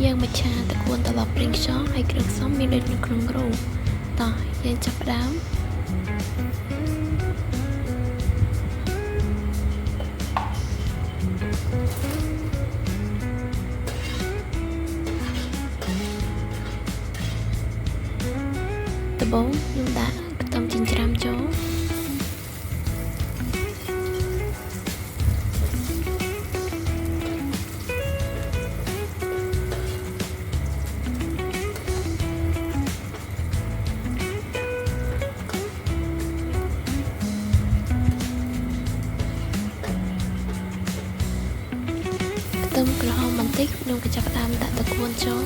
យើងមកឆាតកួនត្រឡប់ប្រេងខ្យងហើយគ្រឿងផ្សំមានដូចនៅក្នុងរូបតោះយើងចាប់ផ្ដើមដំបូងខ្ញុំដាក់ខ្ទឹមចិញ្ច្រាំចូលខ្ទឹមក្រហមបន្តិចខ្ញុំក៏ចាប់ផ្ដើមដាក់តកួនចូល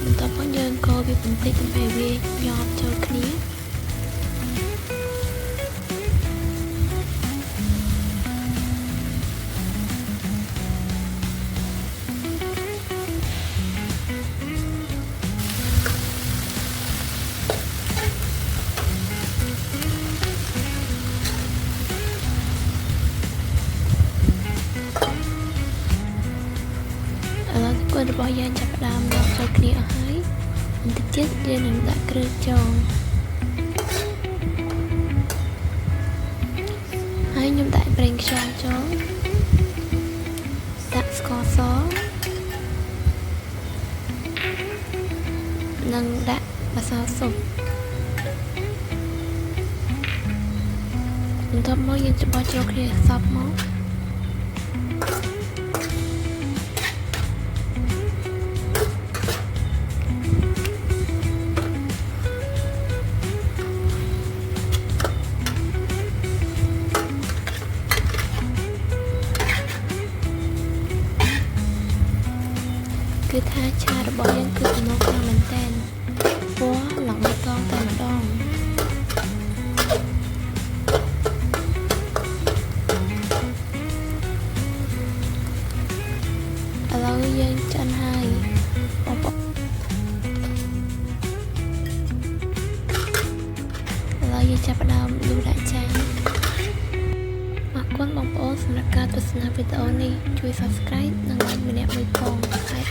បន្ទាប់មកយើងកូរវាបន្តិចដើម្បីវាញាប់ចូលគ្នាគួររបស់យើងចាប់ផ្ដើមញាប់ចូលគ្នាអស់ហើយបន្តិចទៀតយើងនឹងដាក់គ្រឿងចូលហើយខ្ញុំដាក់ប្រេងខ្យងចូលដាក់ស្ករសនិងដាក់ម្សៅស៊ុបបន្ទាប់មកយើងច្របល់ចូលគ្នាសព្វមកគឺថាឆារបស់យើងគឺទំនងខ្លាំងមែនតើពណ៌ឡើងបៃតងតែម្ដងឥឡូវយើងចិនហើយបងប្អូនឥឡូវយើងចាប់ផ្ដើមលូដាក់ចានអរគុណបងប្អូនសម្រាប់ការទស្សនាវីដេអូនេះជួយ Subscribe និង Like ម្នាក់មួយផងហើយ